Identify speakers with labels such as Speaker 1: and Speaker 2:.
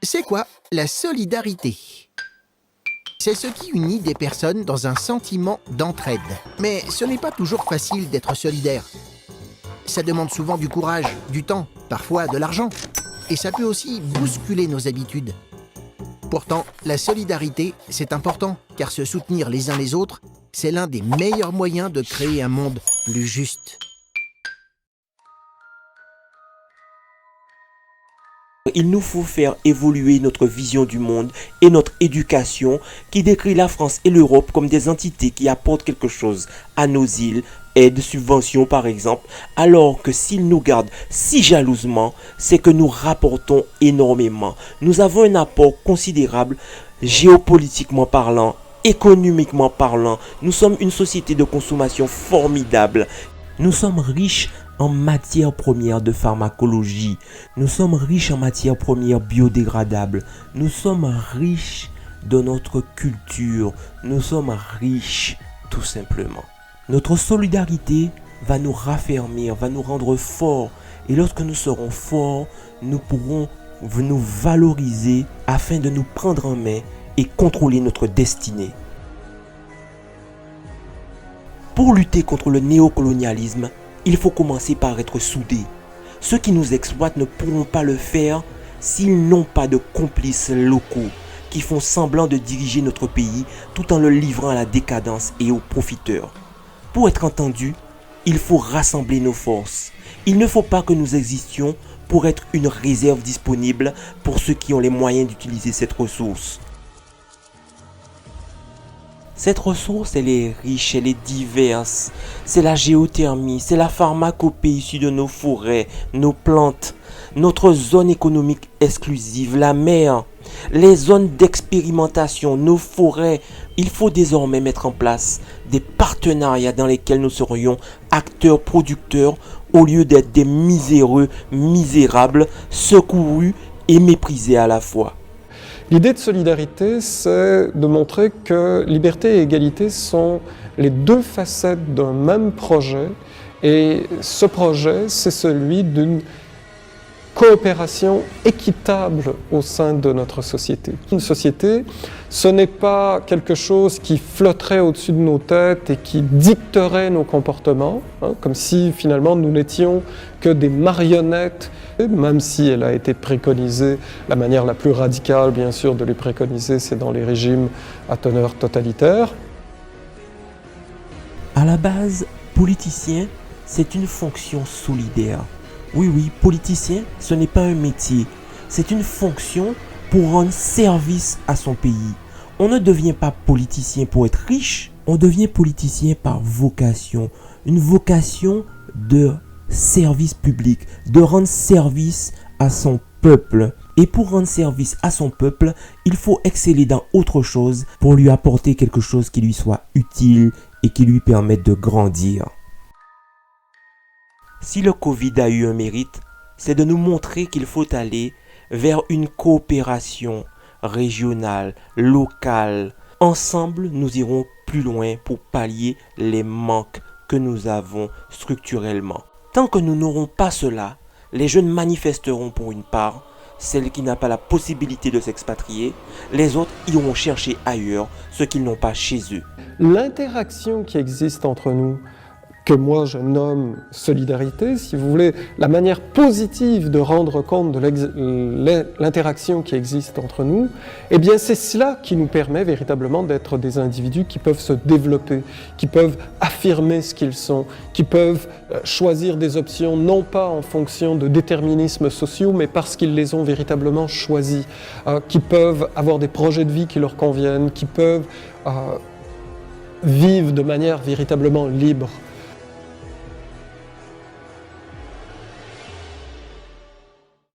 Speaker 1: C'est quoi la solidarité? C'est ce qui unit des personnes dans un sentiment d'entraide. Mais ce n'est pas toujours facile d'être solidaire. Ça demande souvent du courage, du temps, parfois de l'argent. Et ça peut aussi bousculer nos habitudes. Pourtant, la solidarité, c'est important, car se soutenir les uns les autres, c'est l'un des meilleurs moyens de créer un monde plus juste.
Speaker 2: Il nous faut faire évoluer notre vision du monde et notre éducation qui décrit la France et l'Europe comme des entités qui apportent quelque chose à nos îles, aides, subventions par exemple, alors que s'ils nous gardent si jalousement, c'est que nous rapportons énormément. Nous avons un apport considérable géopolitiquement parlant, économiquement parlant. Nous sommes une société de consommation formidable. Nous sommes riches en matières premières de pharmacologie. Nous sommes riches en matières premières biodégradables. Nous sommes riches de notre culture. Nous sommes riches tout simplement. Notre solidarité va nous raffermir, va nous rendre forts. Et lorsque nous serons forts, nous pourrons nous valoriser afin de nous prendre en main et contrôler notre destinée. Pour lutter contre le néocolonialisme, il faut commencer par être soudés. Ceux qui nous exploitent ne pourront pas le faire s'ils n'ont pas de complices locaux qui font semblant de diriger notre pays tout en le livrant à la décadence et aux profiteurs. Pour être entendus, il faut rassembler nos forces. Il ne faut pas que nous existions pour être une réserve disponible pour ceux qui ont les moyens d'utiliser cette ressource. Cette ressource, elle est riche, elle est diverse. C'est la géothermie, c'est la pharmacopée issue de nos forêts, nos plantes, notre zone économique exclusive, la mer, les zones d'expérimentation, nos forêts. Il faut désormais mettre en place des partenariats dans lesquels nous serions acteurs producteurs au lieu d'être des miséreux, misérables, secourus et méprisés à la fois.
Speaker 3: L'idée de solidarité, c'est de montrer que liberté et égalité sont les deux facettes d'un même projet. Et ce projet, c'est celui d'une coopération équitable au sein de notre société. Une société, ce n'est pas quelque chose qui flotterait au-dessus de nos têtes et qui dicterait nos comportements, comme si finalement nous n'étions que des marionnettes, même si elle a été préconisée, la manière la plus radicale bien sûr de les préconiser, c'est dans les régimes à teneur totalitaire.
Speaker 2: À la base, politicien, c'est une fonction solidaire. Oui, politicien, ce n'est pas un métier, c'est une fonction pour rendre service à son pays. On ne devient pas politicien pour être riche, on devient politicien par vocation. Une vocation de service public, de rendre service à son peuple. Et pour rendre service à son peuple, il faut exceller dans autre chose pour lui apporter quelque chose qui lui soit utile et qui lui permette de grandir. Si le Covid a eu un mérite, c'est de nous montrer qu'il faut aller vers une coopération régionale, locale. Ensemble, nous irons plus loin pour pallier les manques que nous avons structurellement. Tant que nous n'aurons pas cela, les jeunes manifesteront pour une part, celle qui n'a pas la possibilité de s'expatrier, les autres iront chercher ailleurs ce qu'ils n'ont pas chez eux.
Speaker 3: L'interaction qui existe entre nous, que moi je nomme solidarité, si vous voulez, la manière positive de rendre compte de l'interaction qui existe entre nous, eh bien c'est cela qui nous permet véritablement d'être des individus qui peuvent se développer, qui peuvent affirmer ce qu'ils sont, qui peuvent choisir des options non pas en fonction de déterminismes sociaux, mais parce qu'ils les ont véritablement choisis, qui peuvent avoir des projets de vie qui leur conviennent, qui peuvent vivre de manière véritablement libre.